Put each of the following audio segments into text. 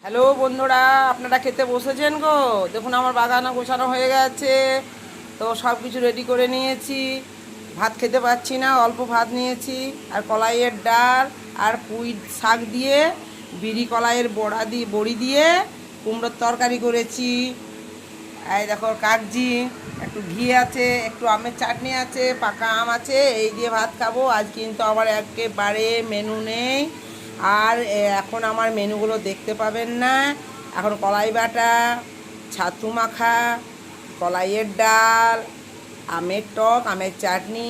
Hello বন্ধুরা, আপনারা খেতে বসেছেন গো? দেখুন আমার বাগানো গোছানো হয়ে গেছে, তো সব কিছু রেডি করে নিয়েছি। ভাত খেতে পাচ্ছি না, অল্প ভাত নিয়েছি। আর কলাইয়ের ডাল আর পুঁই শাক দিয়ে বিড়ি কলাইয়ের বড়ি দিয়ে কুমড়োর তরকারি করেছি। এই দেখো কাগজি, একটু ঘি আছে, একটু আমের চাটনি আছে, পাকা আম আছে, এই দিয়ে ভাত খাবো। আজ কিন্তু আমার একেবারে মেনু নেই। আর এখন আমার মেনুগুলো দেখতে পাবেন না। এখন কলাই বাটা, ছাতু মাখা, কলাইয়ের ডাল, আমের টক, আমের চাটনি,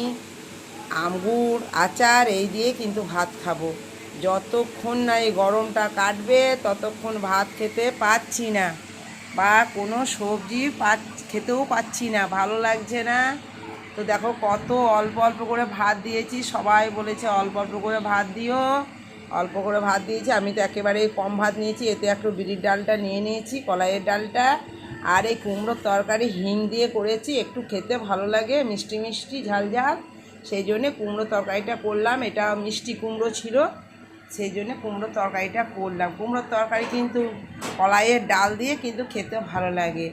আমগুড় আচার, এই দিয়ে কিন্তু ভাত খাবো। যতক্ষণ না এই গরমটা কাটবে ততক্ষণ ভাত খেতে পাচ্ছি না, বা কোনো সবজি খেতেও পাচ্ছি না, ভালো লাগছে না। তো দেখো কত অল্প অল্প করে ভাত দিয়েছি, সবাই বলেছে অল্প অল্প করে ভাত দিও। অল্প করে ভাত দিয়েছি, আমি তো একেবারেই কম ভাত নিয়েছি। এতে একটু বিড়ির ডালটা নিয়ে নিয়েছি, কলাইয়ের ডালটা। আর এই কুমড়োর তরকারি হিং দিয়ে করেছি, একটু খেতে ভালো লাগে, মিষ্টি মিষ্টি ঝাল ঝাল, সেই জন্যে কুমড়ো তরকারিটা করলাম। এটা মিষ্টি কুমড়ো ছিল, সেই জন্যে কুমড়োর তরকারিটা করলাম। কুমড়োর তরকারি কিন্তু কলাইয়ের ডাল দিয়ে কিন্তু খেতে ভালো লাগে।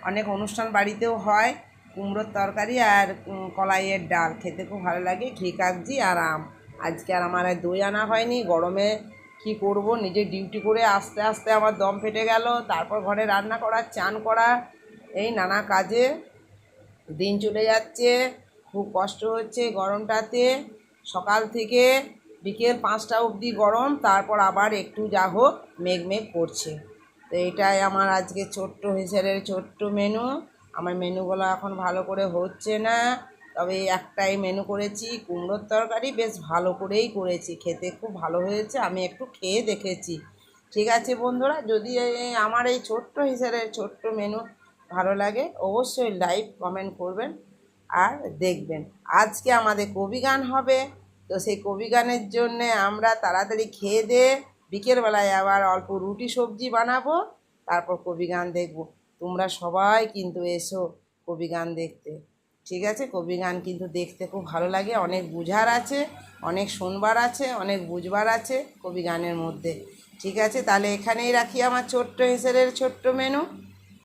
অনেক অনুষ্ঠান বাড়িতেও হয় কুমড়োর তরকারি আর কলাইয়ের ডাল, খেতে খুব ভালো লাগে। ঘি কাগজি আর আম। আজকে আর আমার আর দই আনা হয়নি, গরমে কি করব, নিজে ডিউটি করে আস্তে আস্তে আমার দম ফেটে গেল। তারপর ঘরে রান্না করা, চান করা, এই নানা কাজে দিন চলে যাচ্ছে। খুব কষ্ট হচ্ছে গরমটাতে। সকাল থেকে বিকেল 5টা অবধি গরম, তারপর আবার একটু যা হোক মেঘ মেঘ করছে। তো এটাই আমার আজকে ছোট্ট হিসেবের ছোট্ট মেনু। আমার মেনুগুলো এখন ভালো করে হচ্ছে না, তবে একটাই মেনু করেছি, কুমড়োর তরকারি। বেশ ভালো করেই করেছি, খেতে খুব ভালো হয়েছে, আমি একটু খেয়ে দেখেছি। ঠিক আছে বন্ধুরা, যদি আমার এই ছোট্ট হিসেবের ছোট্ট মেনু ভালো লাগে অবশ্যই লাইক কমেন্ট করবেন আর দেখবেন। আজকে আমাদের কবি গান হবে, তো সেই কবি গানের জন্যে আমরা তাড়াতাড়ি খেয়ে দিয়ে বিকেলবেলায় আবার অল্প রুটি সবজি বানাবো, তারপর কবি গান দেখব। তোমরা সবাই কিন্তু এসো কবি গান দেখতে। ঠিক আছে, কবি গান কিন্তু দেখতে খুব ভালো লাগে, অনেক বুঝার আছে, অনেক শুনবার আছে, অনেক বুঝবার আছে কবি গানের মধ্যে। ঠিক আছে, তাহলে এখানেই রাখি আমার ছোট্ট হিসেবের ছোট্ট মেনু।